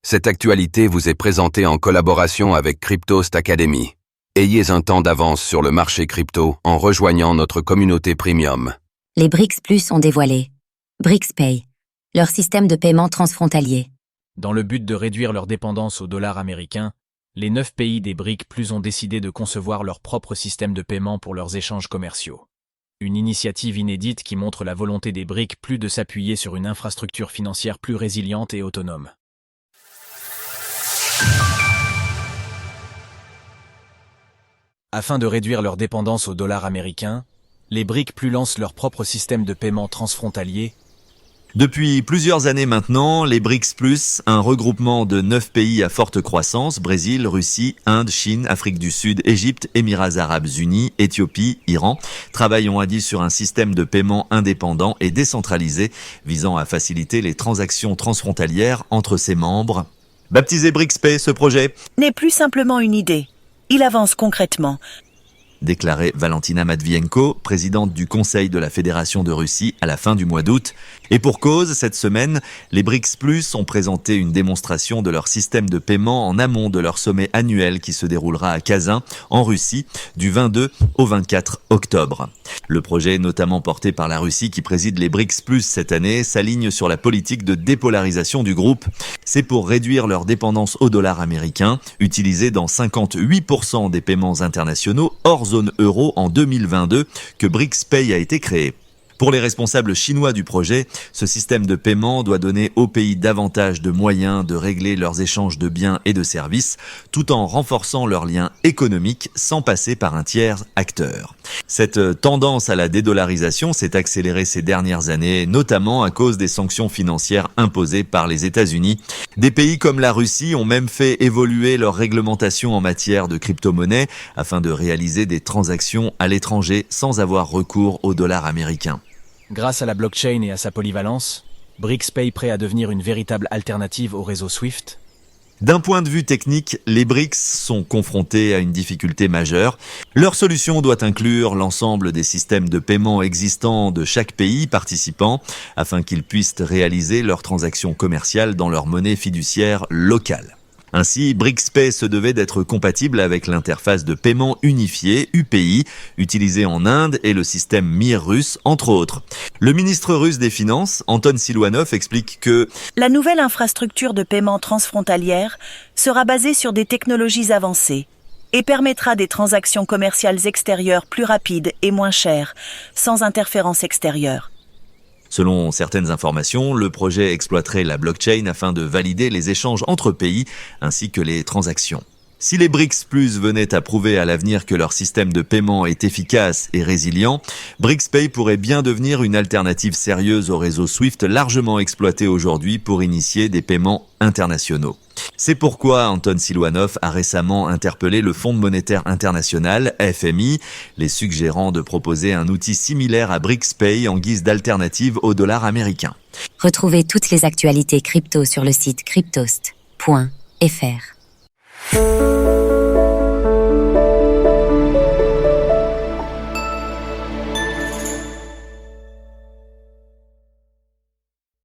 Cette actualité vous est présentée en collaboration avec Cryptost Academy. Ayez un temps d'avance sur le marché crypto en rejoignant notre communauté premium. Les BRICS Plus ont dévoilé BRICS Pay, leur système de paiement transfrontalier. Dans le but de réduire leur dépendance au dollar américain, les 9 pays des BRICS Plus ont décidé de concevoir leur propre système de paiement pour leurs échanges commerciaux. Une initiative inédite qui montre la volonté des BRICS Plus de s'appuyer sur une infrastructure financière plus résiliente et autonome. Afin de réduire leur dépendance au dollar américain, les BRICS Plus lancent leur propre système de paiement transfrontalier. Depuis plusieurs années maintenant, les BRICS Plus, un regroupement de 9 pays à forte croissance, Brésil, Russie, Inde, Chine, Afrique du Sud, Égypte, Émirats Arabes Unis, Éthiopie, Iran, travaillent, on a dit, sur un système de paiement indépendant et décentralisé visant à faciliter les transactions transfrontalières entre ses membres. Baptisé BRICS Pay, ce projet n'est plus simplement une idée. Il avance concrètement. Déclarait Valentina Matvienko, présidente du Conseil de la Fédération de Russie à la fin du mois d'août. Et pour cause, cette semaine, les BRICS Plus ont présenté une démonstration de leur système de paiement en amont de leur sommet annuel qui se déroulera à Kazan, en Russie, du 22 au 24 octobre. Le projet, notamment porté par la Russie qui préside les BRICS Plus cette année, s'aligne sur la politique de dépolarisation du groupe. C'est pour réduire leur dépendance au dollar américain, utilisé dans 58% des paiements internationaux hors zone euro en 2022, que BRICS Pay a été créé. Pour les responsables chinois du projet, ce système de paiement doit donner aux pays davantage de moyens de régler leurs échanges de biens et de services, tout en renforçant leurs liens économiques sans passer par un tiers acteur. Cette tendance à la dédollarisation s'est accélérée ces dernières années, notamment à cause des sanctions financières imposées par les États-Unis. Des pays comme la Russie ont même fait évoluer leur réglementation en matière de crypto-monnaie afin de réaliser des transactions à l'étranger sans avoir recours au dollar américain. Grâce à la blockchain et à sa polyvalence, BRICS Pay prêt à devenir une véritable alternative au réseau SWIFT. D'un point de vue technique, les BRICS sont confrontés à une difficulté majeure. Leur solution doit inclure l'ensemble des systèmes de paiement existants de chaque pays participant afin qu'ils puissent réaliser leurs transactions commerciales dans leur monnaie fiduciaire locale. Ainsi, BRICS Pay se devait d'être compatible avec l'interface de paiement unifié, UPI, utilisée en Inde et le système MIR russe, entre autres. Le ministre russe des Finances, Anton Siluanov, explique que la nouvelle infrastructure de paiement transfrontalière sera basée sur des technologies avancées et permettra des transactions commerciales extérieures plus rapides et moins chères, sans interférence extérieure. Selon certaines informations, le projet exploiterait la blockchain afin de valider les échanges entre pays ainsi que les transactions. Si les BRICS Plus venaient à prouver à l'avenir que leur système de paiement est efficace et résilient, BRICS Pay pourrait bien devenir une alternative sérieuse au réseau SWIFT largement exploité aujourd'hui pour initier des paiements internationaux. C'est pourquoi Anton Siluanov a récemment interpellé le Fonds monétaire international, FMI, les suggérant de proposer un outil similaire à BRICS Pay en guise d'alternative au dollar américain. Retrouvez toutes les actualités crypto sur le site cryptost.fr.